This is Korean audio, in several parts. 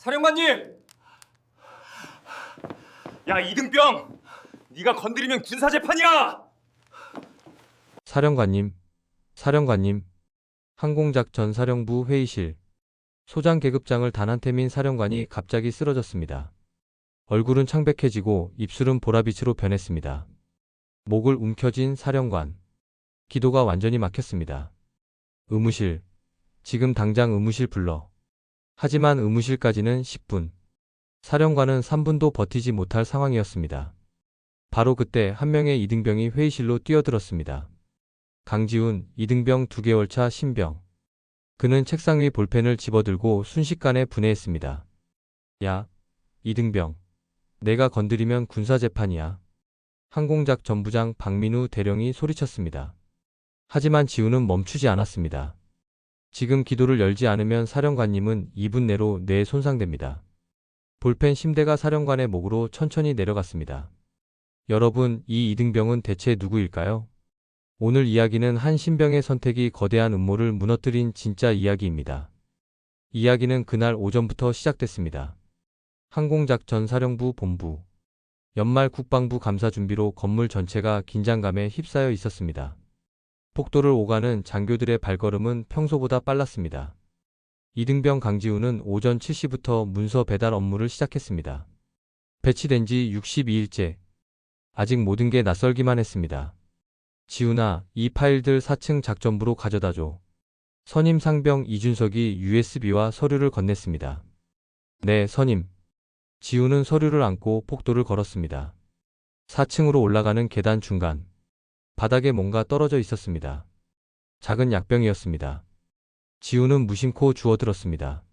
사령관님! 야 이등병! 네가 건드리면 군사재판이야! 사령관님, 항공작전 사령부 회의실. 소장 계급장을 단 한 템인 사령관이 갑자기 쓰러졌습니다. 얼굴은 창백해지고 입술은 보라빛으로 변했습니다. 목을 움켜쥔 사령관. 기도가 완전히 막혔습니다. 의무실. 지금 당장 의무실 불러. 하지만 의무실까지는 10분. 사령관은 3분도 버티지 못할 상황이었습니다. 바로 그때 한 명의 이등병이 회의실로 뛰어들었습니다. 강지훈, 이등병 2개월 차 신병. 그는 책상 위 볼펜을 집어들고 순식간에 분해했습니다. 야, 이등병. 내가 건드리면 군사재판이야. 항공작전부장 박민우 대령이 소리쳤습니다. 하지만 지훈은 멈추지 않았습니다. 지금 기도를 열지 않으면 사령관님은 2분 내로 뇌에 손상됩니다. 볼펜 심대가 사령관의 목으로 천천히 내려갔습니다. 여러분, 이 이등병은 대체 누구일까요? 오늘 이야기는 한 신병의 선택이 거대한 음모를 무너뜨린 진짜 이야기입니다. 이야기는 그날 오전부터 시작됐습니다. 항공작전사령부 본부. 연말 국방부 감사 준비로 건물 전체가 긴장감에 휩싸여 있었습니다. 폭도를 오가는 장교들의 발걸음은 평소보다 빨랐습니다. 이등병 강지훈은 오전 7시부터 문서 배달 업무를 시작했습니다. 배치된 지 62일째. 아직 모든 게 낯설기만 했습니다. 지훈아, 이 파일들 4층 작전부로 가져다줘. 선임 상병 이준석이 USB와 서류를 건넸습니다. 네, 선임. 지훈은 서류를 안고 폭도를 걸었습니다. 4층으로 올라가는 계단 중간. 바닥에 뭔가 떨어져 있었습니다. 작은 약병이었습니다. 지훈은 무심코 주워들었습니다.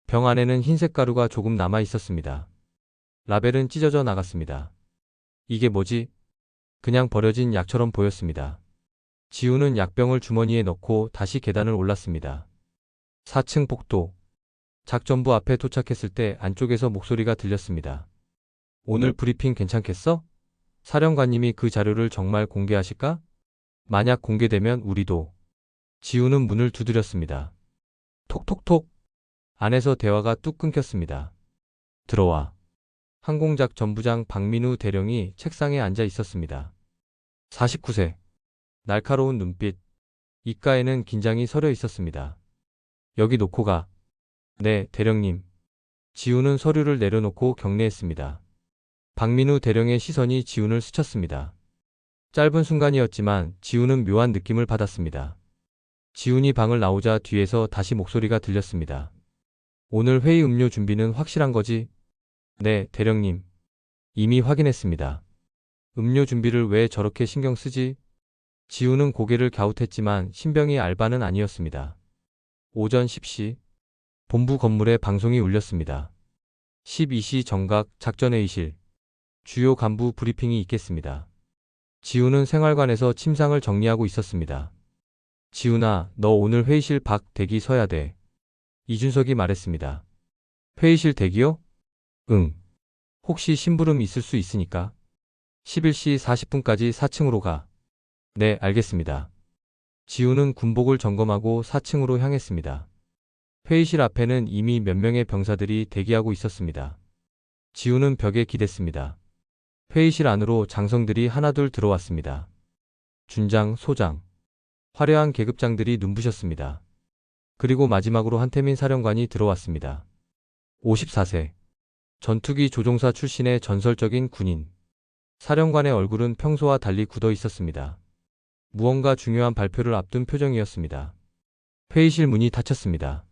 병 안에는 흰색 가루가 조금 남아 있었습니다. 라벨은 찢어져 나갔습니다. 이게 뭐지? 그냥 버려진 약처럼 보였습니다. 지훈은 약병을 주머니에 넣고 다시 계단을 올랐습니다. 4층 폭도. 작전부 앞에 도착했을 때 안쪽에서 목소리가 들렸습니다. 오늘 브리핑 괜찮겠어? 사령관님이 그 자료를 정말 공개하실까? 만약 공개되면 우리도. 지훈은 문을 두드렸습니다. 톡톡톡. 안에서 대화가 뚝 끊겼습니다. 들어와. 항공작전부장 박민우 대령이 책상에 앉아 있었습니다. 49세. 날카로운 눈빛. 입가에는 긴장이 서려 있었습니다. 여기 놓고 가. 네, 대령님. 지훈은 서류를 내려놓고 경례했습니다. 박민우 대령의 시선이 지훈을 스쳤습니다. 짧은 순간이었지만 지훈은 묘한 느낌을 받았습니다. 지훈이 방을 나오자 뒤에서 다시 목소리가 들렸습니다. 오늘 회의 음료 준비는 확실한 거지? 네, 대령님. 이미 확인했습니다. 음료 준비를 왜 저렇게 신경 쓰지? 지훈은 고개를 갸웃했지만 신병이 알바는 아니었습니다. 오전 10시. 본부 건물에 방송이 울렸습니다. 12시 정각 작전회의실. 주요 간부 브리핑이 있겠습니다. 지훈은 생활관에서 침상을 정리하고 있었습니다. 지훈아, 너 오늘 회의실 밖 대기 서야 돼. 이준석이 말했습니다. 회의실 대기요? 응. 혹시 심부름 있을 수 있으니까. 11시 40분까지 4층으로 가. 네, 알겠습니다. 지훈은 군복을 점검하고 4층으로 향했습니다. 회의실 앞에는 이미 몇 명의 병사들이 대기하고 있었습니다. 지훈은 벽에 기댔습니다. 회의실 안으로 장성들이 하나둘 들어왔습니다. 준장, 소장. 화려한 계급장들이 눈부셨습니다. 그리고 마지막으로 한태민 사령관이 들어왔습니다. 54세. 전투기 조종사 출신의 전설적인 군인. 사령관의 얼굴은 평소와 달리 굳어 있었습니다. 무언가 중요한 발표를 앞둔 표정이었습니다. 회의실 문이 닫혔습니다.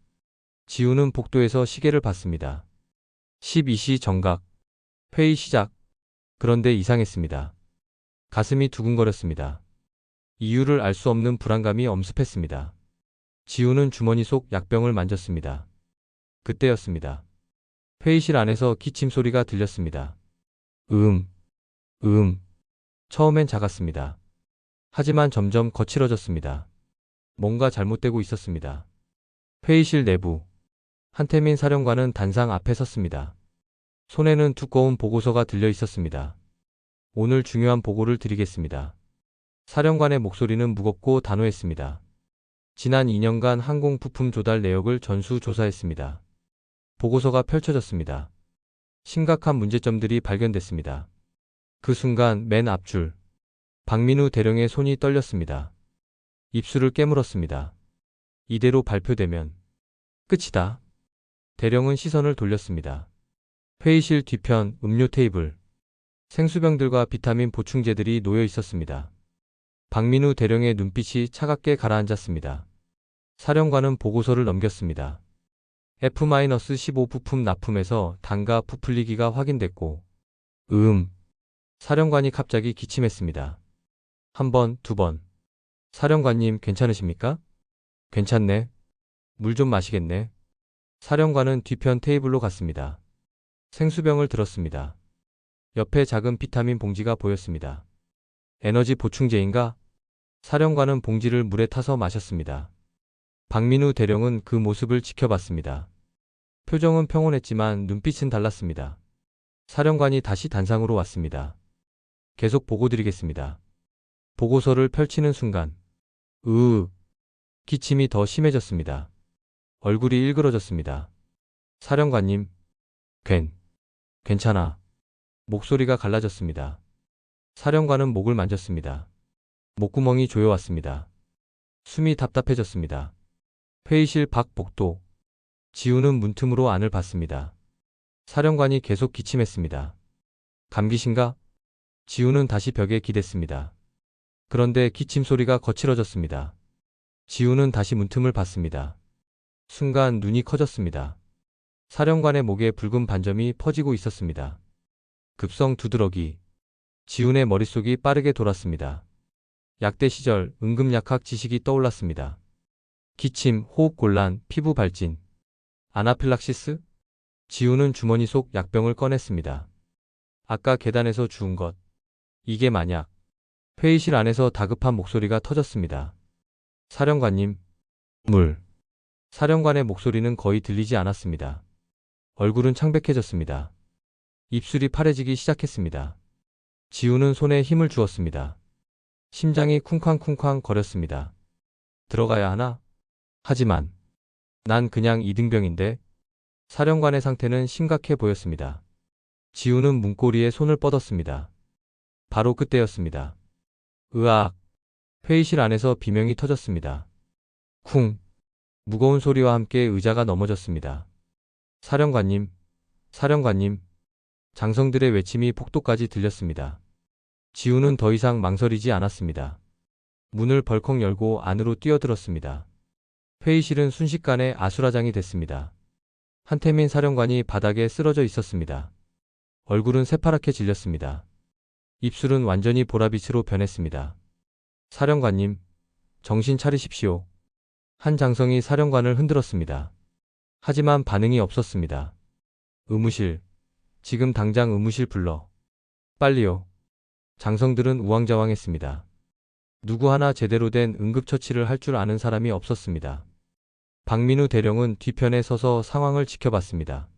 지훈은 복도에서 시계를 봤습니다. 12시 정각. 회의 시작. 그런데 이상했습니다. 가슴이 두근거렸습니다. 이유를 알 수 없는 불안감이 엄습했습니다. 지훈은 주머니 속 약병을 만졌습니다. 그때였습니다. 회의실 안에서 기침 소리가 들렸습니다. 처음엔 작았습니다. 하지만 점점 거칠어졌습니다. 뭔가 잘못되고 있었습니다. 회의실 내부. 한태민 사령관은 단상 앞에 섰습니다. 손에는 두꺼운 보고서가 들려 있었습니다. 오늘 중요한 보고를 드리겠습니다. 사령관의 목소리는 무겁고 단호했습니다. 지난 2년간 항공 부품 조달 내역을 전수조사했습니다. 보고서가 펼쳐졌습니다. 심각한 문제점들이 발견됐습니다. 그 순간 맨 앞줄, 박민우 대령의 손이 떨렸습니다. 입술을 깨물었습니다. 이대로 발표되면 끝이다. 대령은 시선을 돌렸습니다. 회의실 뒤편 음료 테이블, 생수병들과 비타민 보충제들이 놓여 있었습니다. 박민우 대령의 눈빛이 차갑게 가라앉았습니다. 사령관은 보고서를 넘겼습니다. F-15 부품 납품에서 단가 부풀리기가 확인됐고, 사령관이 갑자기 기침했습니다. 한 번, 두 번. 사령관님 괜찮으십니까? 괜찮네. 물 좀 마시겠네. 사령관은 뒤편 테이블로 갔습니다. 생수병을 들었습니다. 옆에 작은 비타민 봉지가 보였습니다. 에너지 보충제인가? 사령관은 봉지를 물에 타서 마셨습니다. 박민우 대령은 그 모습을 지켜봤습니다. 표정은 평온했지만 눈빛은 달랐습니다. 사령관이 다시 단상으로 왔습니다. 계속 보고 드리겠습니다. 보고서를 펼치는 순간, 기침이 더 심해졌습니다. 얼굴이 일그러졌습니다. 사령관님, 괜찮아. 목소리가 갈라졌습니다. 사령관은 목을 만졌습니다. 목구멍이 조여왔습니다. 숨이 답답해졌습니다. 회의실 밖 복도. 지우는 문틈으로 안을 봤습니다. 사령관이 계속 기침했습니다. 감기신가? 지우는 다시 벽에 기댔습니다. 그런데 기침 소리가 거칠어졌습니다. 지우는 다시 문틈을 봤습니다. 순간 눈이 커졌습니다. 사령관의 목에 붉은 반점이 퍼지고 있었습니다. 급성 두드러기. 지훈의 머릿속이 빠르게 돌았습니다. 약대 시절 응급약학 지식이 떠올랐습니다. 기침, 호흡곤란, 피부 발진. 아나필락시스? 지훈은 주머니 속 약병을 꺼냈습니다. 아까 계단에서 주운 것. 이게 만약. 회의실 안에서 다급한 목소리가 터졌습니다. 사령관님, 물. 사령관의 목소리는 거의 들리지 않았습니다. 얼굴은 창백해졌습니다. 입술이 파래지기 시작했습니다. 지우는 손에 힘을 주었습니다. 심장이 쿵쾅쿵쾅 거렸습니다. 들어가야 하나? 하지만 난 그냥 이등병인데. 사령관의 상태는 심각해 보였습니다. 지우는 문고리에 손을 뻗었습니다. 바로 그때였습니다. 으악! 회의실 안에서 비명이 터졌습니다. 쿵! 무거운 소리와 함께 의자가 넘어졌습니다. 사령관님, 사령관님. 장성들의 외침이 폭도까지 들렸습니다. 지우는 더 이상 망설이지 않았습니다. 문을 벌컥 열고 안으로 뛰어들었습니다. 회의실은 순식간에 아수라장이 됐습니다. 한태민 사령관이 바닥에 쓰러져 있었습니다. 얼굴은 새파랗게 질렸습니다. 입술은 완전히 보라빛으로 변했습니다. 사령관님, 정신 차리십시오. 한 장성이 사령관을 흔들었습니다. 하지만 반응이 없었습니다. 의무실, 지금 당장 의무실 불러. 빨리요. 장성들은 우왕좌왕했습니다. 누구 하나 제대로 된 응급처치를 할 줄 아는 사람이 없었습니다. 박민우 대령은 뒤편에 서서 상황을 지켜봤습니다.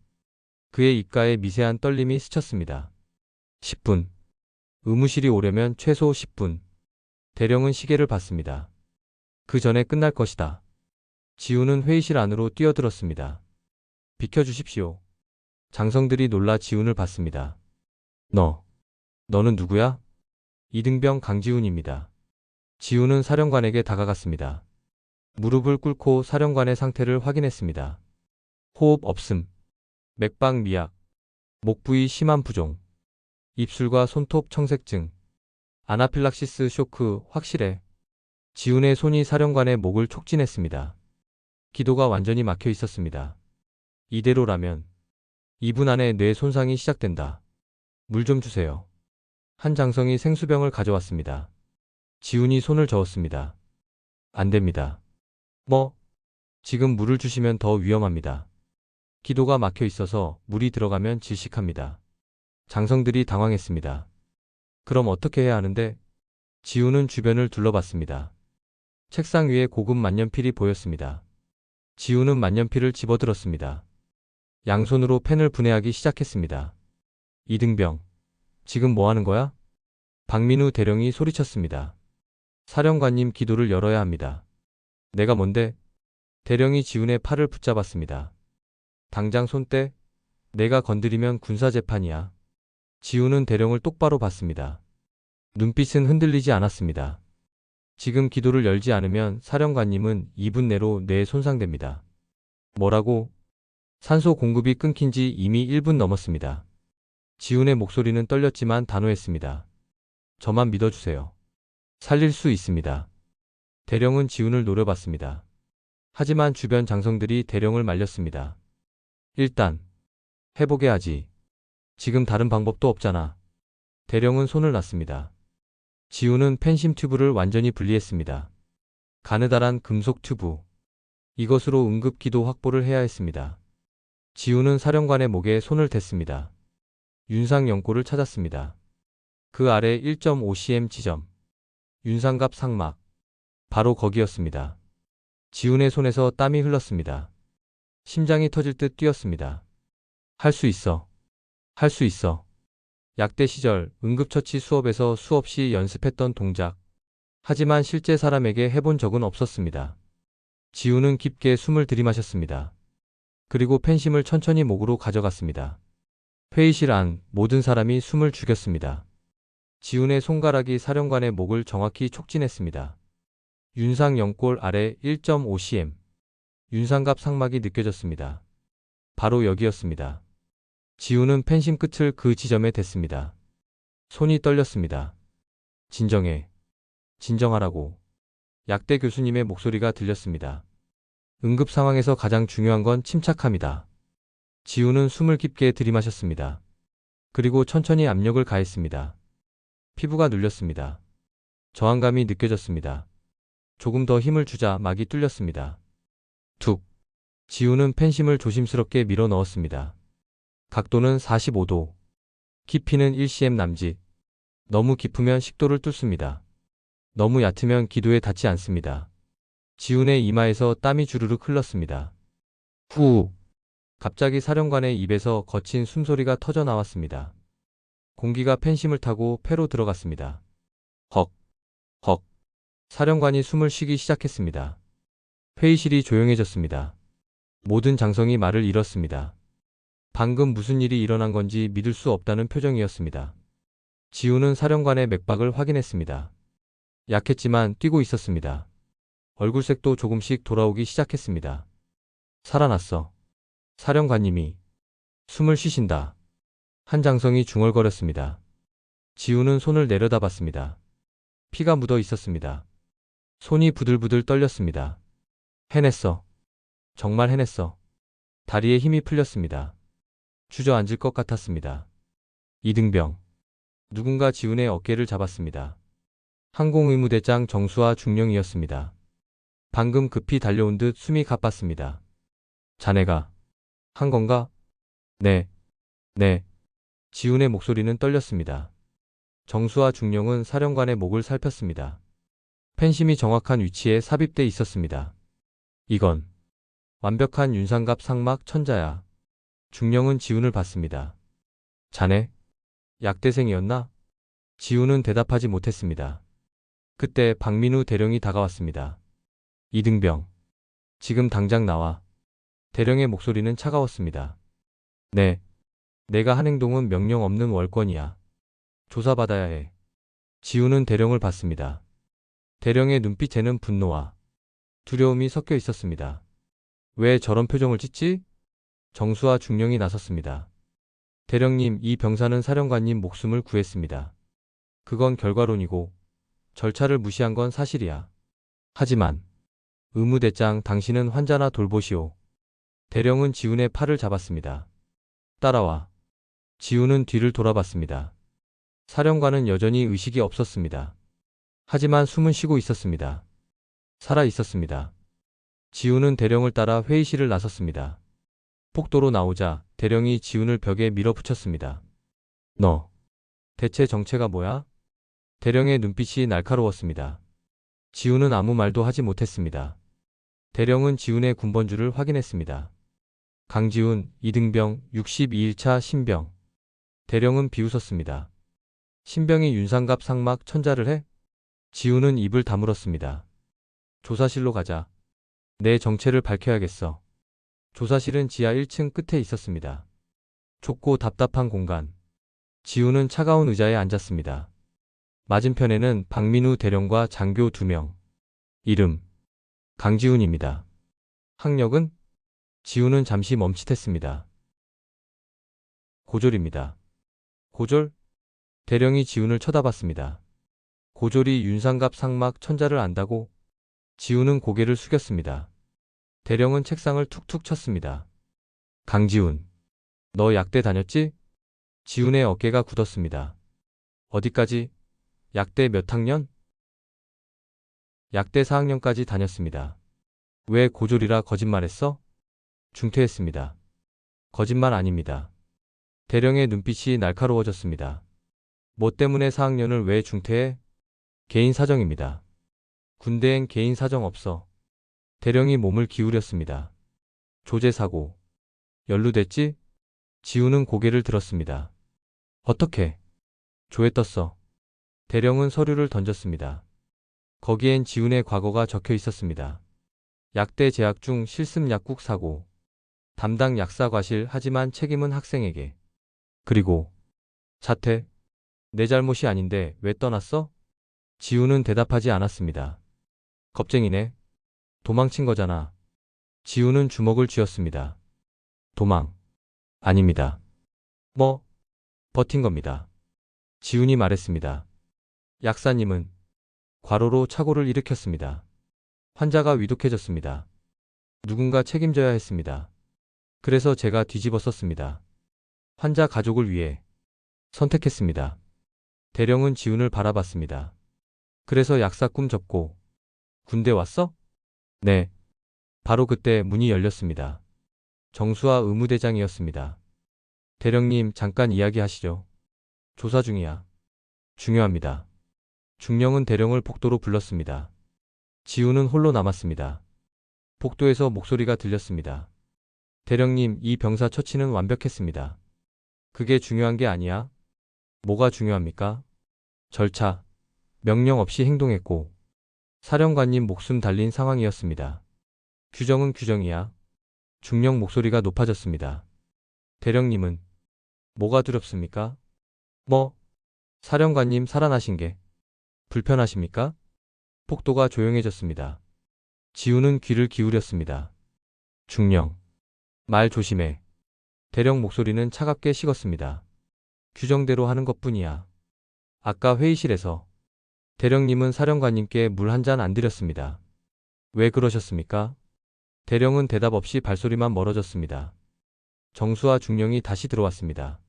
그의 입가에 미세한 떨림이 스쳤습니다. 10분. 의무실이 오려면 최소 10분. 대령은 시계를 봤습니다. 그 전에 끝날 것이다. 지우는 회의실 안으로 뛰어들었습니다. 비켜주십시오. 장성들이 놀라 지훈을 봤습니다. 너는 누구야? 이등병 강지훈입니다. 지훈은 사령관에게 다가갔습니다. 무릎을 꿇고 사령관의 상태를 확인했습니다. 호흡 없음, 맥박 미약, 목 부위 심한 부종, 입술과 손톱 청색증, 아나필락시스 쇼크 확실해. 지훈의 손이 사령관의 목을 촉진했습니다. 기도가 완전히 막혀 있었습니다. 이대로라면 2분 안에 뇌 손상이 시작된다. 물 좀 주세요. 한 장성이 생수병을 가져왔습니다. 지훈이 손을 저었습니다. 안 됩니다. 지금 물을 주시면 더 위험합니다. 기도가 막혀 있어서 물이 들어가면 질식합니다. 장성들이 당황했습니다. 그럼 어떻게 해야 하는데? 지훈은 주변을 둘러봤습니다. 책상 위에 고급 만년필이 보였습니다. 지훈은 만년필을 집어들었습니다. 양손으로 펜을 분해하기 시작했습니다. 이등병, 지금 뭐 하는 거야? 박민우 대령이 소리쳤습니다. 사령관님 기도를 열어야 합니다. 내가 뭔데? 대령이 지훈의 팔을 붙잡았습니다. 당장 손 떼. 내가 건드리면 군사재판이야. 지우는 대령을 똑바로 봤습니다. 눈빛은 흔들리지 않았습니다. 지금 기도를 열지 않으면 사령관님은 2분 내로 뇌에 손상됩니다. 뭐라고? 산소 공급이 끊긴 지 이미 1분 넘었습니다. 지훈의 목소리는 떨렸지만 단호했습니다. 저만 믿어주세요. 살릴 수 있습니다. 대령은 지훈을 노려봤습니다. 하지만 주변 장성들이 대령을 말렸습니다. 일단 해보게 하지. 지금 다른 방법도 없잖아. 대령은 손을 놨습니다. 지훈은 펜심 튜브를 완전히 분리했습니다. 가느다란 금속 튜브. 이것으로 응급기도 확보를 해야 했습니다. 지훈은 사령관의 목에 손을 댔습니다. 윤상연골을 찾았습니다. 그 아래 1.5cm 지점. 윤상갑 상막. 바로 거기였습니다. 지훈의 손에서 땀이 흘렀습니다. 심장이 터질 듯 뛰었습니다. 할 수 있어. 할 수 있어. 약대 시절 응급처치 수업에서 수없이 연습했던 동작. 하지만 실제 사람에게 해본 적은 없었습니다. 지훈은 깊게 숨을 들이마셨습니다. 그리고 펜심을 천천히 목으로 가져갔습니다. 회의실 안 모든 사람이 숨을 죽였습니다. 지훈의 손가락이 사령관의 목을 정확히 촉진했습니다. 윤상연골 아래 1.5cm. 윤상갑 상막이 느껴졌습니다. 바로 여기였습니다. 지훈은 펜심 끝을 그 지점에 댔습니다. 손이 떨렸습니다. 진정해. 진정하라고. 약대 교수님의 목소리가 들렸습니다. 응급 상황에서 가장 중요한 건 침착함이다. 지훈은 숨을 깊게 들이마셨습니다. 그리고 천천히 압력을 가했습니다. 피부가 눌렸습니다. 저항감이 느껴졌습니다. 조금 더 힘을 주자 막이 뚫렸습니다. 툭. 지훈은 펜심을 조심스럽게 밀어 넣었습니다. 각도는 45도. 깊이는 1cm 남짓. 너무 깊으면 식도를 뚫습니다. 너무 얕으면 기도에 닿지 않습니다. 지훈의 이마에서 땀이 주르륵 흘렀습니다. 후. 갑자기 사령관의 입에서 거친 숨소리가 터져 나왔습니다. 공기가 펜심을 타고 폐로 들어갔습니다. 헉. 헉. 사령관이 숨을 쉬기 시작했습니다. 회의실이 조용해졌습니다. 모든 장성이 말을 잃었습니다. 방금 무슨 일이 일어난 건지 믿을 수 없다는 표정이었습니다. 지훈은 사령관의 맥박을 확인했습니다. 약했지만 뛰고 있었습니다. 얼굴색도 조금씩 돌아오기 시작했습니다. 살아났어. 사령관님이 숨을 쉬신다. 한 장성이 중얼거렸습니다. 지훈은 손을 내려다봤습니다. 피가 묻어 있었습니다. 손이 부들부들 떨렸습니다. 해냈어. 정말 해냈어. 다리에 힘이 풀렸습니다. 주저앉을 것 같았습니다. 이등병. 누군가 지훈의 어깨를 잡았습니다. 항공의무대장 정수와 중령이었습니다. 방금 급히 달려온 듯 숨이 가빴습니다. 자네가 한 건가? 네. 네. 지훈의 목소리는 떨렸습니다. 정수와 중령은 사령관의 목을 살폈습니다. 펜심이 정확한 위치에 삽입돼 있었습니다. 이건 완벽한 윤상갑 상막 천자야. 중령은 지훈을 봤습니다. 자네? 약대생이었나? 지훈은 대답하지 못했습니다. 그때 박민우 대령이 다가왔습니다. 이등병. 지금 당장 나와. 대령의 목소리는 차가웠습니다. 네. 내가 한 행동은 명령 없는 월권이야. 조사받아야 해. 지훈은 대령을 봤습니다. 대령의 눈빛에는 분노와 두려움이 섞여 있었습니다. 왜 저런 표정을 짓지? 정수와 중령이 나섰습니다. 대령님, 이 병사는 사령관님 목숨을 구했습니다. 그건 결과론이고 절차를 무시한 건 사실이야. 하지만 의무대장, 당신은 환자나 돌보시오. 대령은 지훈의 팔을 잡았습니다. 따라와. 지훈은 뒤를 돌아봤습니다. 사령관은 여전히 의식이 없었습니다. 하지만 숨은 쉬고 있었습니다. 살아 있었습니다. 지훈은 대령을 따라 회의실을 나섰습니다. 폭도로 나오자 대령이 지훈을 벽에 밀어붙였습니다. 너, 대체 정체가 뭐야? 대령의 눈빛이 날카로웠습니다. 지훈은 아무 말도 하지 못했습니다. 대령은 지훈의 군번줄을 확인했습니다. 강지훈, 이등병, 62일차 신병. 대령은 비웃었습니다. 신병이 윤상갑 상막 천자를 해? 지훈은 입을 다물었습니다. 조사실로 가자. 내 정체를 밝혀야겠어. 조사실은 지하 1층 끝에 있었습니다. 좁고 답답한 공간. 지우는 차가운 의자에 앉았습니다. 맞은편에는 박민우 대령과 장교 2명. 이름 강지훈입니다. 학력은? 지우는 잠시 멈칫했습니다. 고졸입니다. 고졸? 대령이 지훈을 쳐다봤습니다. 고졸이 윤상갑 상막 천자를 안다고? 지훈은 고개를 숙였습니다. 대령은 책상을 툭툭 쳤습니다. 강지훈, 너 약대 다녔지? 지훈의 어깨가 굳었습니다. 어디까지? 약대 몇 학년? 약대 4학년까지 다녔습니다. 왜 고졸이라 거짓말했어? 중퇴했습니다. 거짓말 아닙니다. 대령의 눈빛이 날카로워졌습니다. 뭐 때문에 4학년을 왜 중퇴해? 개인 사정입니다. 군대엔 개인 사정 없어. 대령이 몸을 기울였습니다. 조제사고. 연루됐지? 지우는 고개를 들었습니다. 어떻게? 조에 떴어. 대령은 서류를 던졌습니다. 거기엔 지훈의 과거가 적혀 있었습니다. 약대 재학 중 실습 약국 사고. 담당 약사 과실 하지만 책임은 학생에게. 그리고 자퇴. 내 잘못이 아닌데 왜 떠났어? 지훈은 대답하지 않았습니다. 겁쟁이네. 도망친 거잖아. 지훈은 주먹을 쥐었습니다. 도망. 아닙니다. 뭐? 버틴 겁니다. 지훈이 말했습니다. 약사님은 과로로 착오를 일으켰습니다. 환자가 위독해졌습니다. 누군가 책임져야 했습니다. 그래서 제가 뒤집어 썼습니다. 환자 가족을 위해 선택했습니다. 대령은 지훈을 바라봤습니다. 그래서 약사 꿈 접고 군대 왔어? 네. 바로 그때 문이 열렸습니다. 정수아 의무대장이었습니다. 대령님 잠깐 이야기하시죠. 조사 중이야. 중요합니다. 중령은 대령을 복도로 불렀습니다. 지훈은 홀로 남았습니다. 복도에서 목소리가 들렸습니다. 대령님, 이 병사 처치는 완벽했습니다. 그게 중요한 게 아니야? 뭐가 중요합니까? 절차. 명령 없이 행동했고 사령관님 목숨 달린 상황이었습니다. 규정은 규정이야. 중령 목소리가 높아졌습니다. 대령님은 뭐가 두렵습니까? 뭐? 사령관님 살아나신 게 불편하십니까? 폭도가 조용해졌습니다. 지우는 귀를 기울였습니다. 중령. 말 조심해. 대령 목소리는 차갑게 식었습니다. 규정대로 하는 것뿐이야. 아까 회의실에서 대령님은 사령관님께 물 한 잔 안 드렸습니다. 왜 그러셨습니까? 대령은 대답 없이 발소리만 멀어졌습니다. 정수와 중령이 다시 들어왔습니다.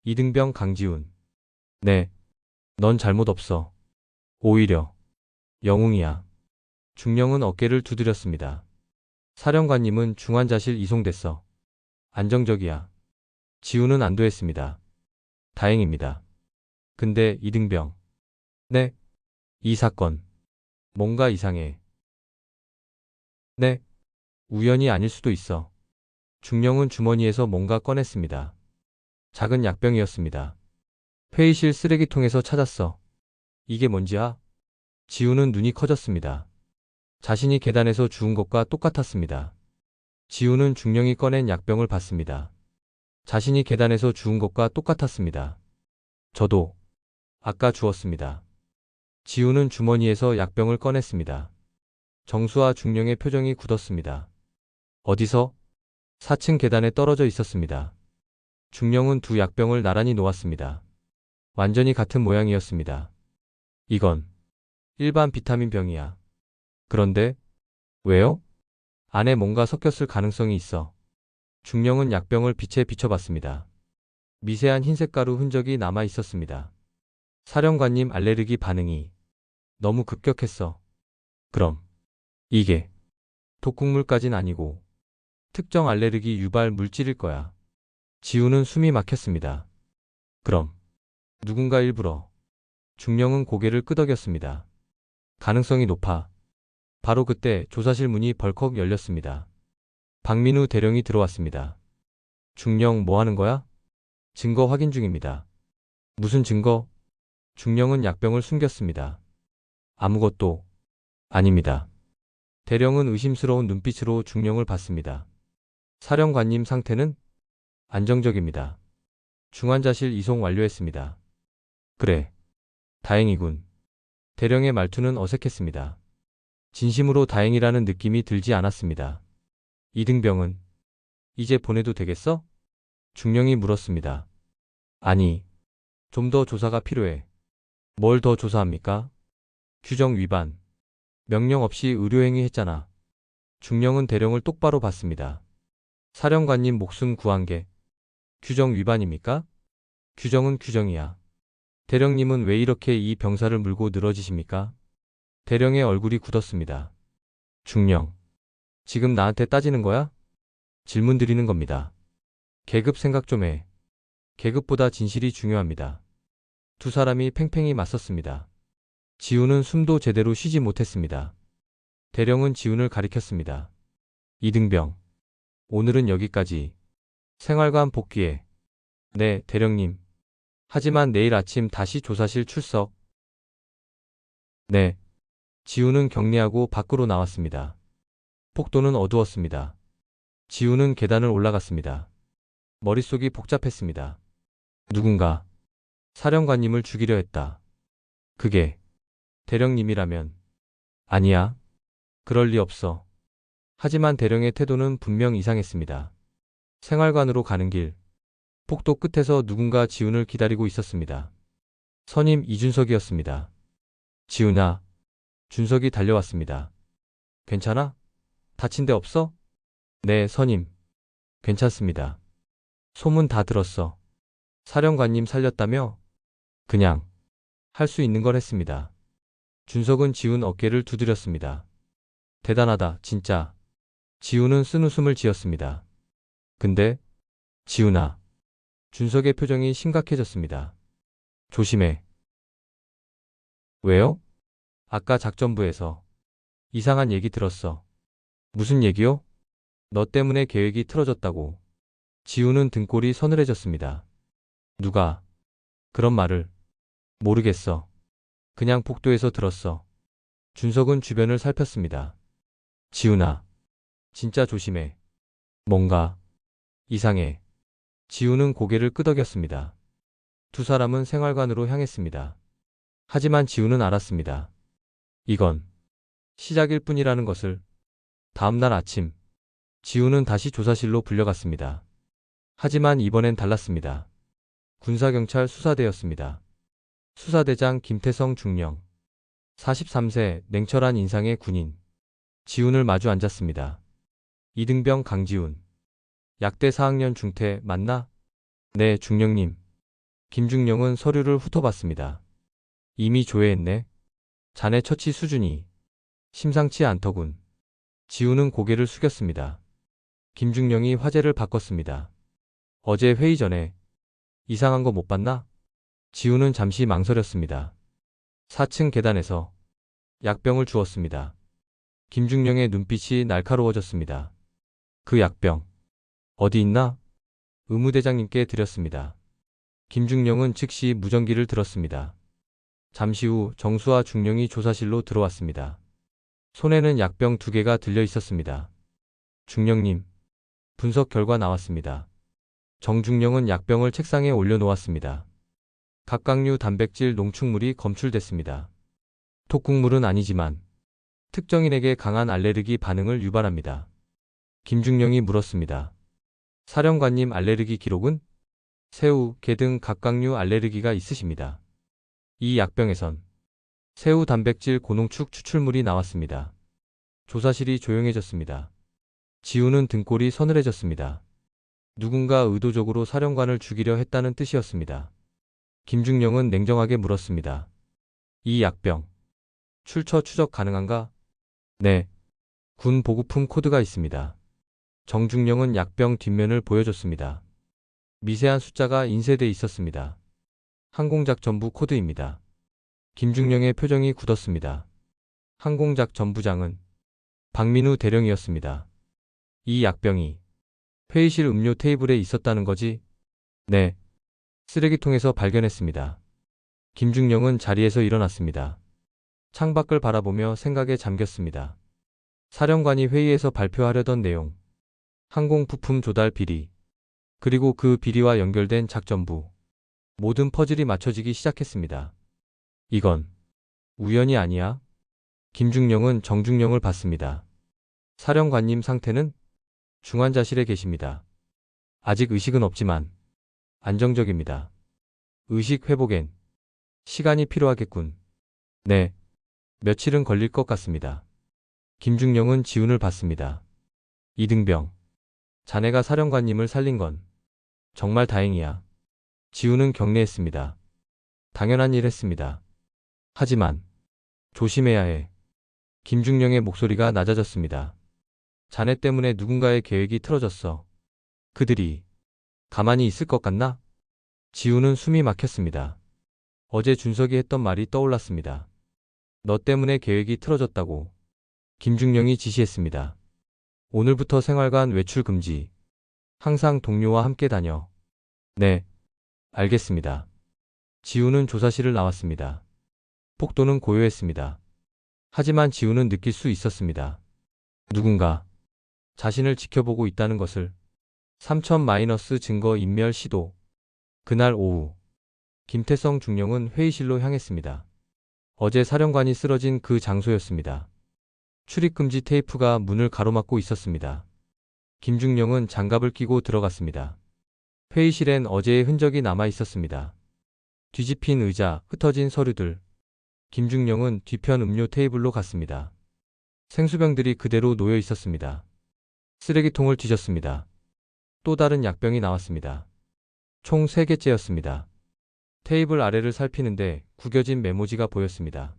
이등병 강지훈. 네. 넌 잘못 없어. 오히려 영웅이야. 중령은 어깨를 두드렸습니다. 사령관님은 중환자실 이송됐어. 안정적이야. 지훈은 안도했습니다. 다행입니다. 근데 이등병. 네. 이 사건. 뭔가 이상해. 네. 우연이 아닐 수도 있어. 중령은 주머니에서 뭔가 꺼냈습니다. 작은 약병이었습니다. 회의실 쓰레기통에서 찾았어. 이게 뭔지야? 지우는 눈이 커졌습니다. 자신이 계단에서 주운 것과 똑같았습니다. 지우는 중령이 꺼낸 약병을 봤습니다. 자신이 계단에서 주운 것과 똑같았습니다. 저도 아까 주웠습니다. 지우는 주머니에서 약병을 꺼냈습니다. 정수와 중령의 표정이 굳었습니다. 어디서? 4층 계단에 떨어져 있었습니다. 중령은 두 약병을 나란히 놓았습니다. 완전히 같은 모양이었습니다. 이건 일반 비타민 병이야. 그런데 왜요? 안에 뭔가 섞였을 가능성이 있어. 중령은 약병을 빛에 비춰봤습니다. 미세한 흰색 가루 흔적이 남아 있었습니다. 사령관님 알레르기 반응이 너무 급격했어. 그럼 이게 독극물까진 아니고 특정 알레르기 유발 물질일 거야. 지우는 숨이 막혔습니다. 그럼 누군가 일부러. 중령은 고개를 끄덕였습니다. 가능성이 높아. 바로 그때 조사실 문이 벌컥 열렸습니다. 박민우 대령이 들어왔습니다. 중령 뭐 하는 거야? 증거 확인 중입니다. 무슨 증거? 중령은 약병을 숨겼습니다. 아무것도 아닙니다. 대령은 의심스러운 눈빛으로 중령을 봤습니다. 사령관님 상태는 안정적입니다. 중환자실 이송 완료했습니다. 그래. 다행이군. 대령의 말투는 어색했습니다. 진심으로 다행이라는 느낌이 들지 않았습니다. 이등병은 이제 보내도 되겠어? 중령이 물었습니다. 아니, 좀 더 조사가 필요해. 뭘 더 조사합니까? 규정 위반. 명령 없이 의료행위 했잖아. 중령은 대령을 똑바로 봤습니다. 사령관님 목숨 구한 게 규정 위반입니까? 규정은 규정이야. 대령님은 왜 이렇게 이 병사를 물고 늘어지십니까? 대령의 얼굴이 굳었습니다. 중령. 지금 나한테 따지는 거야? 질문 드리는 겁니다. 계급 생각 좀 해. 계급보다 진실이 중요합니다. 두 사람이 팽팽히 맞섰습니다. 지훈은 숨도 제대로 쉬지 못했습니다. 대령은 지훈을 가리켰습니다. 이등병. 오늘은 여기까지. 생활관 복귀해. 네, 대령님. 하지만 내일 아침 다시 조사실 출석. 네. 지훈은 격리하고 밖으로 나왔습니다. 폭도는 어두웠습니다. 지훈은 계단을 올라갔습니다. 머릿속이 복잡했습니다. 누군가 사령관님을 죽이려 했다. 그게 대령님이라면 아니야. 그럴 리 없어. 하지만 대령의 태도는 분명 이상했습니다. 생활관으로 가는 길. 폭도 끝에서 누군가 지훈을 기다리고 있었습니다. 선임 이준석이었습니다. 지훈아. 준석이 달려왔습니다. 괜찮아? 다친 데 없어? 네, 선임. 괜찮습니다. 소문 다 들었어. 사령관님 살렸다며? 그냥 할 수 있는 걸 했습니다. 준석은 지훈 어깨를 두드렸습니다. 대단하다, 진짜. 지훈은 쓴웃음을 지었습니다. 근데 지훈아. 준석의 표정이 심각해졌습니다. 조심해. 왜요? 아까 작전부에서 이상한 얘기 들었어. 무슨 얘기요? 너 때문에 계획이 틀어졌다고. 지훈은 등골이 서늘해졌습니다. 누가 그런 말을. 모르겠어. 그냥 복도에서 들었어. 준석은 주변을 살폈습니다. 지훈아. 진짜 조심해. 뭔가 이상해. 지훈은 고개를 끄덕였습니다. 두 사람은 생활관으로 향했습니다. 하지만 지훈은 알았습니다. 이건 시작일 뿐이라는 것을. 다음날 아침, 지훈은 다시 조사실로 불려갔습니다. 하지만 이번엔 달랐습니다. 군사경찰 수사대였습니다. 수사대장 김태성 중령. 43세 냉철한 인상의 군인. 지훈을 마주 앉았습니다. 이등병 강지훈. 약대 4학년 중퇴 맞나? 네, 중령님. 김중령은 서류를 훑어봤습니다. 이미 조회했네. 자네 처치 수준이 심상치 않더군. 지훈은 고개를 숙였습니다. 김중령이 화제를 바꿨습니다. 어제 회의 전에 이상한 거 못 봤나? 지훈은 잠시 망설였습니다. 4층 계단에서 약병을 주었습니다. 김중령의 눈빛이 날카로워졌습니다. 그 약병 어디 있나? 의무대장님께 드렸습니다. 김중령은 즉시 무전기를 들었습니다. 잠시 후 정수와 중령이 조사실로 들어왔습니다. 손에는 약병 2개가 들려 있었습니다. 중령님, 분석 결과 나왔습니다. 정중령은 약병을 책상에 올려놓았습니다. 각각류 단백질 농축물이 검출됐습니다. 톡국물은 아니지만 특정인에게 강한 알레르기 반응을 유발합니다. 김중령이 물었습니다. 사령관님 알레르기 기록은? 새우, 게 등 각각류 알레르기가 있으십니다. 이 약병에선 새우 단백질 고농축 추출물이 나왔습니다. 조사실이 조용해졌습니다. 지훈은 등골이 서늘해졌습니다. 누군가 의도적으로 사령관을 죽이려 했다는 뜻이었습니다. 김중령은 냉정하게 물었습니다. 이 약병, 출처 추적 가능한가? 네. 군 보급품 코드가 있습니다. 정중령은 약병 뒷면을 보여줬습니다. 미세한 숫자가 인쇄돼 있었습니다. 항공작 전부 코드입니다. 김중령의 표정이 굳었습니다. 항공작 전부장은 박민우 대령이었습니다. 이 약병이 회의실 음료 테이블에 있었다는 거지? 네. 쓰레기통에서 발견했습니다. 김중령은 자리에서 일어났습니다. 창밖을 바라보며 생각에 잠겼습니다. 사령관이 회의에서 발표하려던 내용. 항공 부품 조달 비리, 그리고 그 비리와 연결된 작전부. 모든 퍼즐이 맞춰지기 시작했습니다. 이건 우연이 아니야. 김중령은 정중령을 받습니다. 사령관님 상태는 중환자실에 계십니다. 아직 의식은 없지만 안정적입니다. 의식 회복엔 시간이 필요하겠군. 네, 며칠은 걸릴 것 같습니다. 김중령은 지훈을 받습니다. 이등병, 자네가 사령관님을 살린 건 정말 다행이야. 지훈은 격려했습니다. 당연한 일 했습니다. 하지만 조심해야 해. 김중령의 목소리가 낮아졌습니다. 자네 때문에 누군가의 계획이 틀어졌어. 그들이 가만히 있을 것 같나? 지훈은 숨이 막혔습니다. 어제 준석이 했던 말이 떠올랐습니다. 너 때문에 계획이 틀어졌다고. 김중령이 지시했습니다. 오늘부터 생활관 외출 금지. 항상 동료와 함께 다녀. 네, 알겠습니다. 지훈은 조사실을 나왔습니다. 폭도는 고요했습니다. 하지만 지훈은 느낄 수 있었습니다. 누군가 자신을 지켜보고 있다는 것을. 3000- 증거 인멸 시도. 그날 오후 김태성 중령은 회의실로 향했습니다. 어제 사령관이 쓰러진 그 장소였습니다. 출입금지 테이프가 문을 가로막고 있었습니다. 김중령은 장갑을 끼고 들어갔습니다. 회의실엔 어제의 흔적이 남아 있었습니다. 뒤집힌 의자, 흩어진 서류들. 김중령은 뒤편 음료 테이블로 갔습니다. 생수병들이 그대로 놓여 있었습니다. 쓰레기통을 뒤졌습니다. 또 다른 약병이 나왔습니다. 총 3개째였습니다. 테이블 아래를 살피는데 구겨진 메모지가 보였습니다.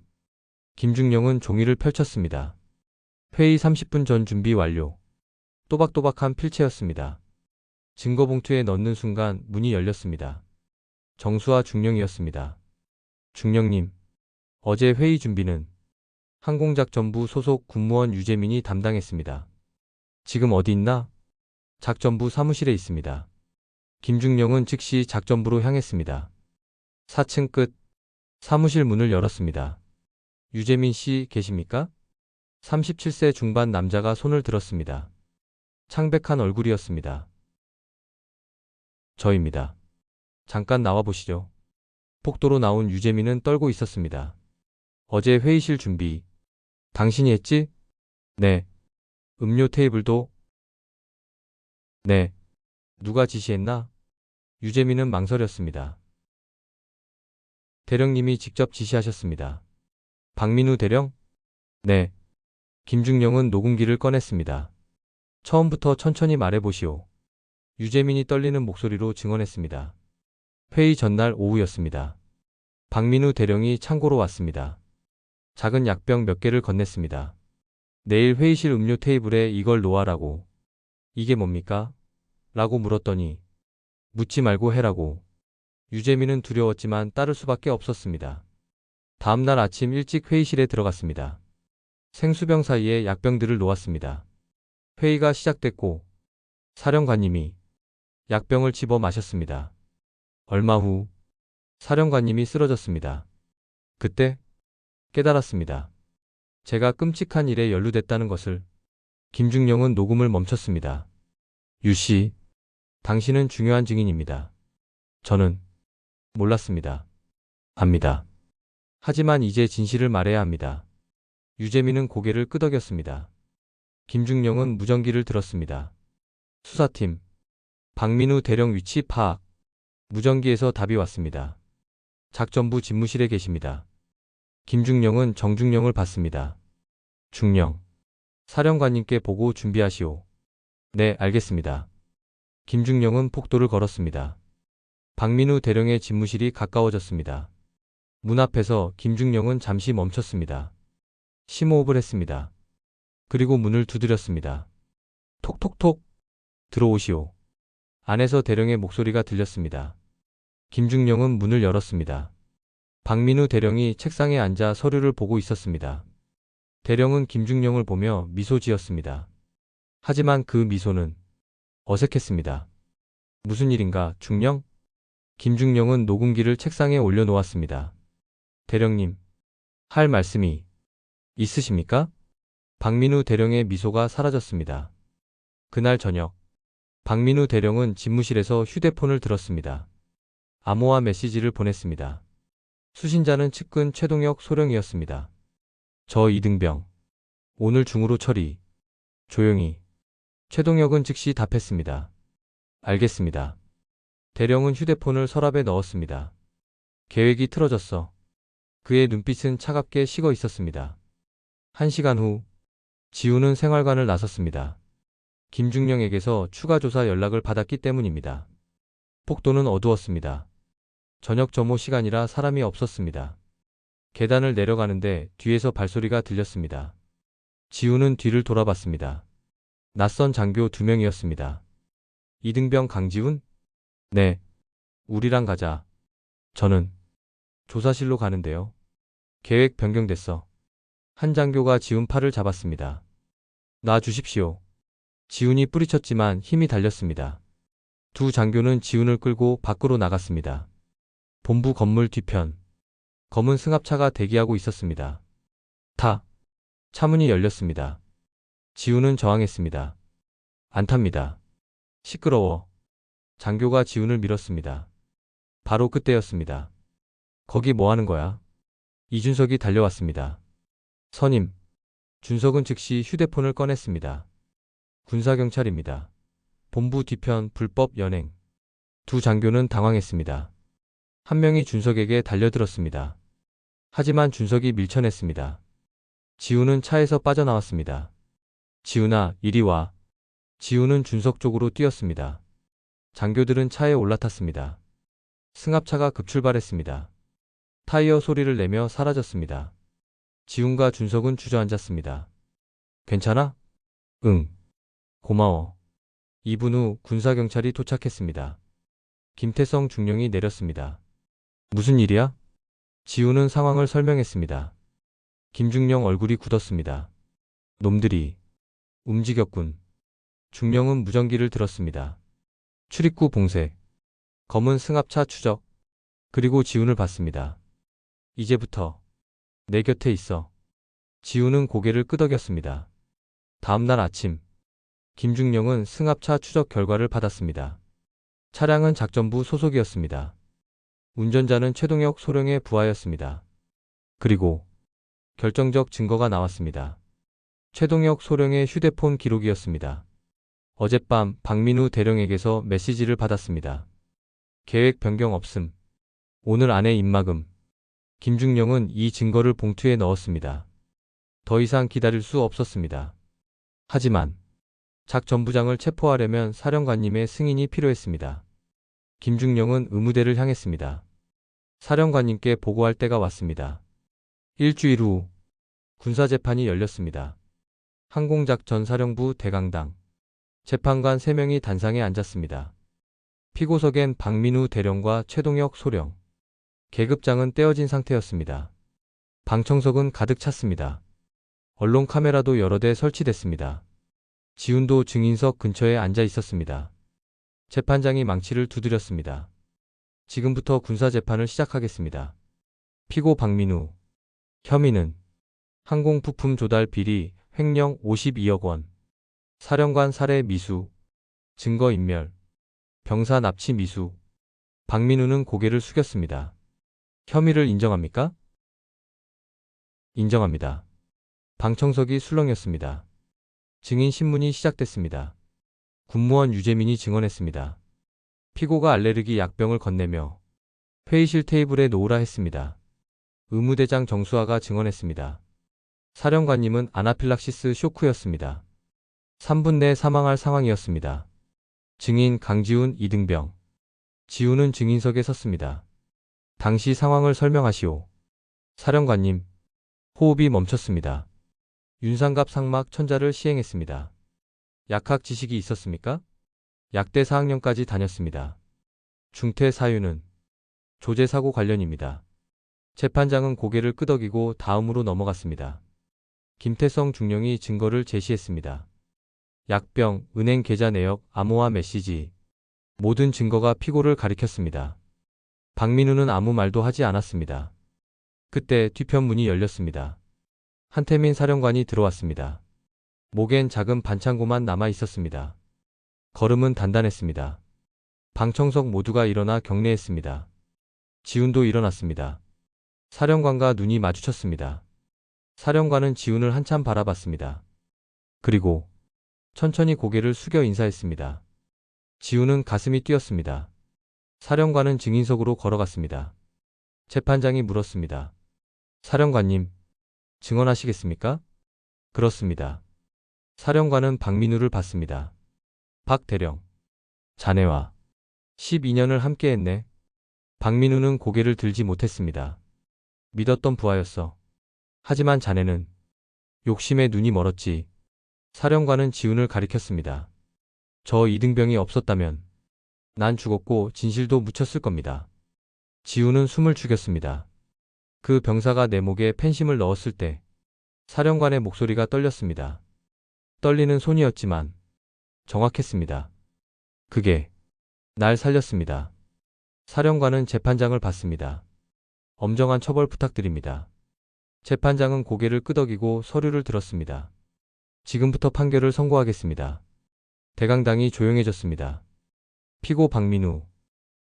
김중령은 종이를 펼쳤습니다. 회의 30분 전 준비 완료. 또박또박한 필체였습니다. 증거봉투에 넣는 순간 문이 열렸습니다. 정수와 중령이었습니다. 중령님, 어제 회의 준비는 항공작전부 소속 군무원 유재민이 담당했습니다. 지금 어디 있나? 작전부 사무실에 있습니다. 김중령은 즉시 작전부로 향했습니다. 4층 끝. 사무실 문을 열었습니다. 유재민 씨 계십니까? 37세 중반 남자가 손을 들었습니다. 창백한 얼굴이었습니다. 저입니다. 잠깐 나와 보시죠. 복도로 나온 유재민은 떨고 있었습니다. 어제 회의실 준비 당신이 했지? 네. 음료 테이블도? 네. 누가 지시했나? 유재민은 망설였습니다. 대령님이 직접 지시하셨습니다. 박민우 대령? 네. 김중령은 녹음기를 꺼냈습니다. 처음부터 천천히 말해보시오. 유재민이 떨리는 목소리로 증언했습니다. 회의 전날 오후였습니다. 박민우 대령이 창고로 왔습니다. 작은 약병 몇 개를 건넸습니다. 내일 회의실 음료 테이블에 이걸 놓아라고. 이게 뭡니까? 라고 물었더니 묻지 말고 해라고. 유재민은 두려웠지만 따를 수밖에 없었습니다. 다음날 아침 일찍 회의실에 들어갔습니다. 생수병 사이에 약병들을 놓았습니다. 회의가 시작됐고 사령관님이 약병을 집어 마셨습니다. 얼마 후 사령관님이 쓰러졌습니다. 그때 깨달았습니다. 제가 끔찍한 일에 연루됐다는 것을. 김중령은 녹음을 멈췄습니다. 유씨, 당신은 중요한 증인입니다. 저는 몰랐습니다. 압니다. 하지만 이제 진실을 말해야 합니다. 유재민은 고개를 끄덕였습니다. 김중령은 무전기를 들었습니다. 수사팀, 박민우 대령 위치 파악. 무전기에서 답이 왔습니다. 작전부 집무실에 계십니다. 김중령은 정중령을 받습니다. 중령, 사령관님께 보고 준비하시오. 네, 알겠습니다. 김중령은 폭도를 걸었습니다. 박민우 대령의 집무실이 가까워졌습니다. 문 앞에서 김중령은 잠시 멈췄습니다. 심호흡을 했습니다. 그리고 문을 두드렸습니다. 톡톡톡. 들어오시오. 안에서 대령의 목소리가 들렸습니다. 김중령은 문을 열었습니다. 박민우 대령이 책상에 앉아 서류를 보고 있었습니다. 대령은 김중령을 보며 미소 지었습니다. 하지만 그 미소는 어색했습니다. 무슨 일인가, 중령? 김중령은 녹음기를 책상에 올려놓았습니다. 대령님, 할 말씀이 있으십니까? 박민우 대령의 미소가 사라졌습니다. 그날 저녁 박민우 대령은 집무실에서 휴대폰을 들었습니다. 암호화 메시지를 보냈습니다. 수신자는 측근 최동혁 소령이었습니다. 저 이등병. 오늘 중으로 처리. 조용히. 최동혁은 즉시 답했습니다. 알겠습니다. 대령은 휴대폰을 서랍에 넣었습니다. 계획이 틀어졌어. 그의 눈빛은 차갑게 식어 있었습니다. 1시간 후, 지우는 생활관을 나섰습니다. 김중령에게서 추가 조사 연락을 받았기 때문입니다. 폭도는 어두웠습니다. 저녁 점호 시간이라 사람이 없었습니다. 계단을 내려가는데 뒤에서 발소리가 들렸습니다. 지우는 뒤를 돌아봤습니다. 낯선 장교 2명이었습니다. 이등병 강지훈? 네. 우리랑 가자. 저는 조사실로 가는데요. 계획 변경됐어. 한 장교가 지훈 팔을 잡았습니다. 놔 주십시오. 지훈이 뿌리쳤지만 힘이 달렸습니다. 두 장교는 지훈을 끌고 밖으로 나갔습니다. 본부 건물 뒤편. 검은 승합차가 대기하고 있었습니다. 타. 차 문이 열렸습니다. 지훈은 저항했습니다. 안 탑니다. 시끄러워. 장교가 지훈을 밀었습니다. 바로 그때였습니다. 거기 뭐 하는 거야? 이준석이 달려왔습니다. 선임. 준석은 즉시 휴대폰을 꺼냈습니다. 군사경찰입니다. 본부 뒤편 불법 연행. 두 장교는 당황했습니다. 한 명이 준석에게 달려들었습니다. 하지만 준석이 밀쳐냈습니다. 지훈은 차에서 빠져나왔습니다. 지훈아, 이리 와. 지훈은 준석 쪽으로 뛰었습니다. 장교들은 차에 올라탔습니다. 승합차가 급출발했습니다. 타이어 소리를 내며 사라졌습니다. 지훈과 준석은 주저앉았습니다. 괜찮아? 응. 고마워. 2분 후 군사경찰이 도착했습니다. 김태성 중령이 내렸습니다. 무슨 일이야? 지훈은 상황을 설명했습니다. 김중령 얼굴이 굳었습니다. 놈들이 움직였군. 중령은 무전기를 들었습니다. 출입구 봉쇄. 검은 승합차 추적. 그리고 지훈을 봤습니다. 이제부터 내 곁에 있어. 지훈은 고개를 끄덕였습니다. 다음날 아침. 김중령은 승합차 추적 결과를 받았습니다. 차량은 작전부 소속이었습니다. 운전자는 최동혁 소령의 부하였습니다. 그리고 결정적 증거가 나왔습니다. 최동혁 소령의 휴대폰 기록이었습니다. 어젯밤 박민우 대령에게서 메시지를 받았습니다. 계획 변경 없음. 오늘 안에 입막음. 김중령은 이 증거를 봉투에 넣었습니다. 더 이상 기다릴 수 없었습니다. 하지만 작 전부장을 체포하려면 사령관님의 승인이 필요했습니다. 김중령은 의무대를 향했습니다. 사령관님께 보고할 때가 왔습니다. 일주일 후 군사재판이 열렸습니다. 항공작전 사령부 대강당. 재판관 3명이 단상에 앉았습니다. 피고석엔 박민우 대령과 최동혁 소령. 계급장은 떼어진 상태였습니다. 방청석은 가득 찼습니다. 언론 카메라도 여러 대 설치됐습니다. 지훈도 증인석 근처에 앉아 있었습니다. 재판장이 망치를 두드렸습니다. 지금부터 군사재판을 시작하겠습니다. 피고 박민우. 혐의는 항공 부품 조달 비리 횡령 52억 원. 사령관 살해 미수. 증거 인멸. 병사 납치 미수. 박민우는 고개를 숙였습니다. 혐의를 인정합니까? 인정합니다. 방청석이 술렁였습니다. 증인 신문이 시작됐습니다. 군무원 유재민이 증언했습니다. 피고가 알레르기 약병을 건네며 회의실 테이블에 놓으라 했습니다. 의무대장 정수아가 증언했습니다. 사령관님은 아나필락시스 쇼크였습니다. 3분 내 사망할 상황이었습니다. 증인 강지훈 이등병. 지훈은 증인석에 섰습니다. 당시 상황을 설명하시오. 사령관님. 호흡이 멈췄습니다. 윤상갑 상막 천자를 시행했습니다. 약학 지식이 있었습니까? 약대 4학년까지 다녔습니다. 중퇴 사유는 조제사고 관련입니다. 재판장은 고개를 끄덕이고 다음으로 넘어갔습니다. 김태성 중령이 증거를 제시했습니다. 약병, 은행 계좌 내역, 암호화 메시지. 모든 증거가 피고를 가리켰습니다. 박민우는 아무 말도 하지 않았습니다. 그때 뒤편 문이 열렸습니다. 한태민 사령관이 들어왔습니다. 목엔 작은 반창고만 남아 있었습니다. 걸음은 단단했습니다. 방청석 모두가 일어나 경례했습니다. 지훈도 일어났습니다. 사령관과 눈이 마주쳤습니다. 사령관은 지훈을 한참 바라봤습니다. 그리고 천천히 고개를 숙여 인사했습니다. 지훈은 가슴이 뛰었습니다. 사령관은 증인석으로 걸어갔습니다. 재판장이 물었습니다. 사령관님, 증언하시겠습니까? 그렇습니다. 사령관은 박민우를 봤습니다. 박 대령, 자네와 12년을 함께했네. 박민우는 고개를 들지 못했습니다. 믿었던 부하였어. 하지만 자네는 욕심에 눈이 멀었지. 사령관은 지훈을 가리켰습니다. 저 이등병이 없었다면 난 죽었고 진실도 묻혔을 겁니다. 지훈은 숨을 죽였습니다. 그 병사가 내 목에 펜심을 넣었을 때 사령관의 목소리가 떨렸습니다. 떨리는 손이었지만 정확했습니다. 그게 날 살렸습니다. 사령관은 재판장을 봤습니다. 엄정한 처벌 부탁드립니다. 재판장은 고개를 끄덕이고 서류를 들었습니다. 지금부터 판결을 선고하겠습니다. 대강당이 조용해졌습니다. 피고 박민우,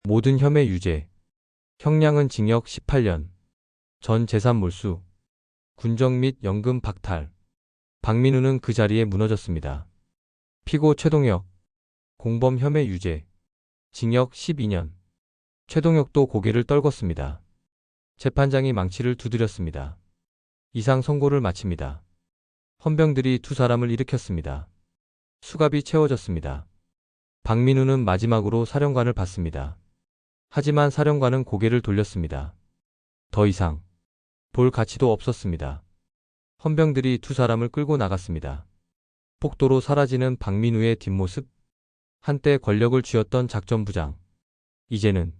모든 혐의 유죄, 형량은 징역 18년, 전 재산 몰수, 군정 및 연금 박탈. 박민우는 그 자리에 무너졌습니다. 피고 최동혁, 공범 혐의 유죄, 징역 12년. 최동혁도 고개를 떨궜습니다. 재판장이 망치를 두드렸습니다. 이상 선고를 마칩니다. 헌병들이 두 사람을 일으켰습니다. 수갑이 채워졌습니다. 박민우는 마지막으로 사령관을 봤습니다. 하지만 사령관은 고개를 돌렸습니다. 더 이상 볼 가치도 없었습니다. 헌병들이 두 사람을 끌고 나갔습니다. 폭도로 사라지는 박민우의 뒷모습. 한때 권력을 쥐었던 작전부장. 이제는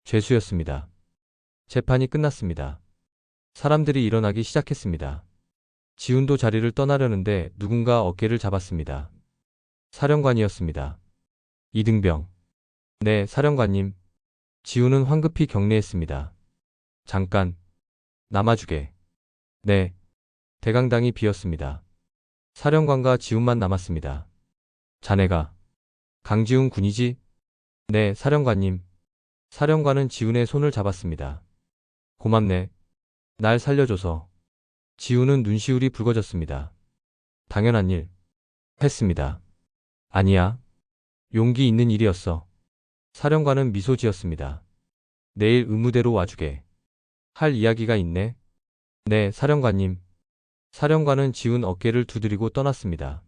죄수였습니다. 재판이 끝났습니다. 사람들이 일어나기 시작했습니다. 지훈도 자리를 떠나려는데 누군가 어깨를 잡았습니다. 사령관이었습니다. 이등병. 네, 사령관님. 지훈은 황급히 경례했습니다. 잠깐 남아주게. 네. 대강당이 비었습니다. 사령관과 지훈만 남았습니다. 자네가 강지훈 군이지? 네, 사령관님. 사령관은 지훈의 손을 잡았습니다. 고맙네. 날 살려줘서. 지훈은 눈시울이 붉어졌습니다. 당연한 일 했습니다. 아니야. 용기 있는 일이었어. 사령관은 미소 지었습니다. 내일 의무대로 와주게. 할 이야기가 있네. 네, 사령관님. 사령관은 지훈 어깨를 두드리고 떠났습니다.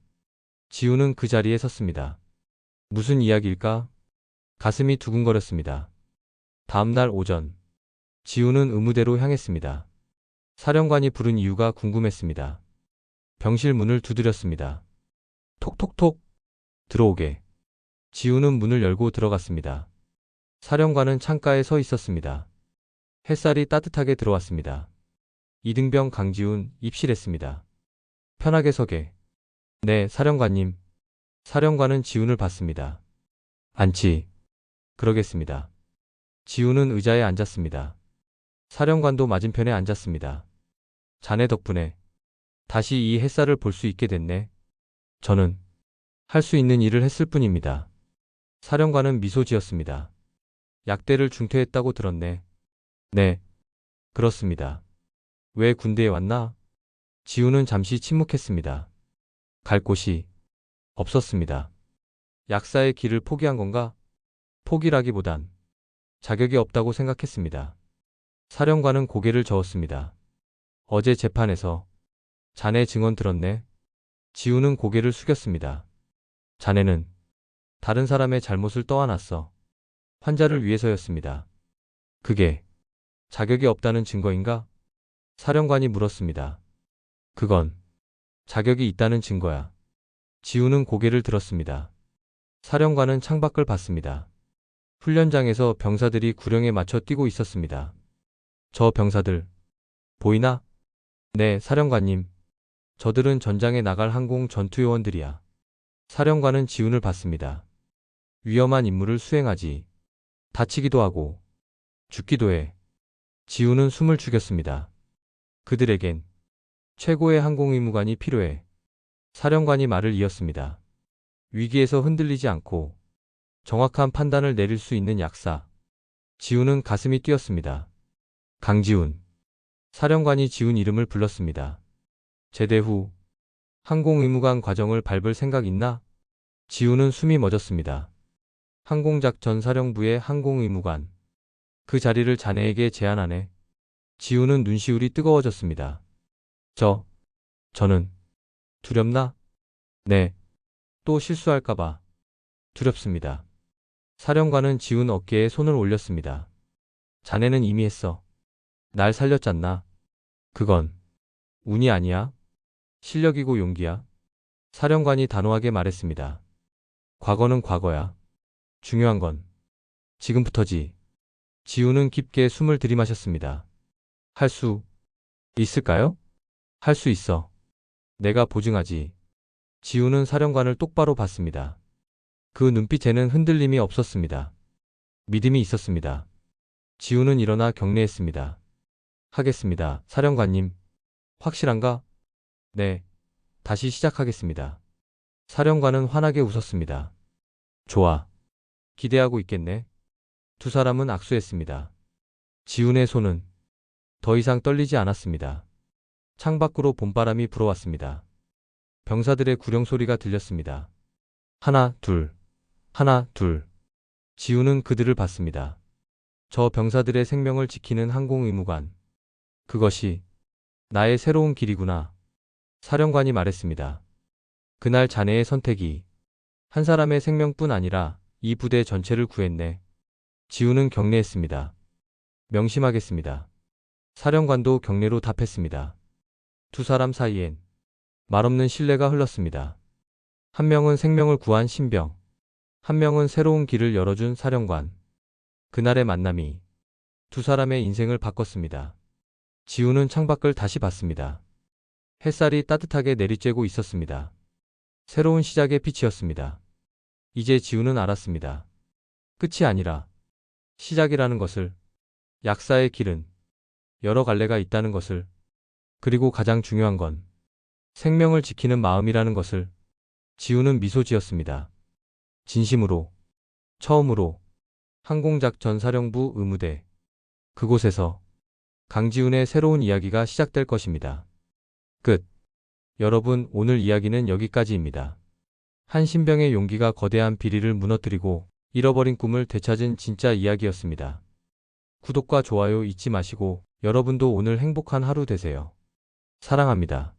지훈은 그 자리에 섰습니다. 무슨 이야기일까? 가슴이 두근거렸습니다. 다음 날 오전, 지훈은 의무대로 향했습니다. 사령관이 부른 이유가 궁금했습니다. 병실 문을 두드렸습니다. 톡톡톡. 들어오게. 지훈은 문을 열고 들어갔습니다. 사령관은 창가에 서 있었습니다. 햇살이 따뜻하게 들어왔습니다. 이등병 강지훈 입실했습니다. 편하게 서게. 네, 사령관님. 사령관은 지훈을 봤습니다. 앉지. 그러겠습니다. 지훈은 의자에 앉았습니다. 사령관도 맞은편에 앉았습니다. 자네 덕분에 다시 이 햇살을 볼 수 있게 됐네. 저는 할 수 있는 일을 했을 뿐입니다. 사령관은 미소 지었습니다. 약대를 중퇴했다고 들었네. 네, 그렇습니다. 왜 군대에 왔나? 지훈은 잠시 침묵했습니다. 갈 곳이 없었습니다. 약사의 길을 포기한 건가? 포기라기보단 자격이 없다고 생각했습니다. 사령관은 고개를 저었습니다. 어제 재판에서 자네 증언 들었네. 지훈은 고개를 숙였습니다. 자네는 다른 사람의 잘못을 떠안았어. 환자를 위해서였습니다. 그게 자격이 없다는 증거인가? 사령관이 물었습니다. 그건 자격이 있다는 증거야. 지훈은 고개를 들었습니다. 사령관은 창밖을 봤습니다. 훈련장에서 병사들이 구령에 맞춰 뛰고 있었습니다. 저 병사들 보이나? 네, 사령관님. 저들은 전장에 나갈 항공 전투요원들이야. 사령관은 지훈을 봤습니다. 위험한 임무를 수행하지. 다치기도 하고 죽기도 해. 지훈은 숨을 죽였습니다. 그들에겐 최고의 항공의무관이 필요해. 사령관이 말을 이었습니다. 위기에서 흔들리지 않고 정확한 판단을 내릴 수 있는 약사. 지훈은 가슴이 뛰었습니다. 강지훈. 사령관이 지훈 이름을 불렀습니다. 제대 후 항공의무관 과정을 밟을 생각 있나? 지훈은 숨이 멎었습니다. 항공작 전사령부의 항공의무관. 그 자리를 자네에게 제안하네. 지훈은 눈시울이 뜨거워졌습니다. 저는 두렵나? 네. 또 실수할까봐 두렵습니다. 사령관은 지훈 어깨에 손을 올렸습니다. 자네는 이미 했어. 날 살렸잖나. 그건 운이 아니야. 실력이고 용기야. 사령관이 단호하게 말했습니다. 과거는 과거야. 중요한 건 지금부터지. 지훈은 깊게 숨을 들이마셨습니다. 할 수 있을까요? 할 수 있어. 내가 보증하지. 지훈은 사령관을 똑바로 봤습니다. 그 눈빛에는 흔들림이 없었습니다. 믿음이 있었습니다. 지훈은 일어나 경례했습니다. 하겠습니다. 사령관님. 확실한가? 네. 다시 시작하겠습니다. 사령관은 환하게 웃었습니다. 좋아. 기대하고 있겠네. 두 사람은 악수했습니다. 지훈의 손은 더 이상 떨리지 않았습니다. 창밖으로 봄바람이 불어왔습니다. 병사들의 구령 소리가 들렸습니다. 하나, 둘. 하나, 둘. 지훈은 그들을 봤습니다. 저 병사들의 생명을 지키는 항공의무관. 그것이 나의 새로운 길이구나. 사령관이 말했습니다. 그날 자네의 선택이 한 사람의 생명뿐 아니라 이 부대 전체를 구했네. 지훈은 경례했습니다. 명심하겠습니다. 사령관도 경례로 답했습니다. 두 사람 사이엔 말없는 신뢰가 흘렀습니다. 한 명은 생명을 구한 신병, 한 명은 새로운 길을 열어준 사령관. 그날의 만남이 두 사람의 인생을 바꿨습니다. 지훈은 창밖을 다시 봤습니다. 햇살이 따뜻하게 내리쬐고 있었습니다. 새로운 시작의 빛이었습니다. 이제 지훈은 알았습니다. 끝이 아니라 시작이라는 것을, 약사의 길은 여러 갈래가 있다는 것을, 그리고 가장 중요한 건 생명을 지키는 마음이라는 것을. 지훈은 미소 지었습니다. 진심으로, 처음으로 항공작 전사령부 의무대. 그곳에서 강지훈의 새로운 이야기가 시작될 것입니다. 끝. 여러분, 오늘 이야기는 여기까지입니다. 한 신병의 용기가 거대한 비리를 무너뜨리고 잃어버린 꿈을 되찾은 진짜 이야기였습니다. 구독과 좋아요 잊지 마시고 여러분도 오늘 행복한 하루 되세요. 사랑합니다.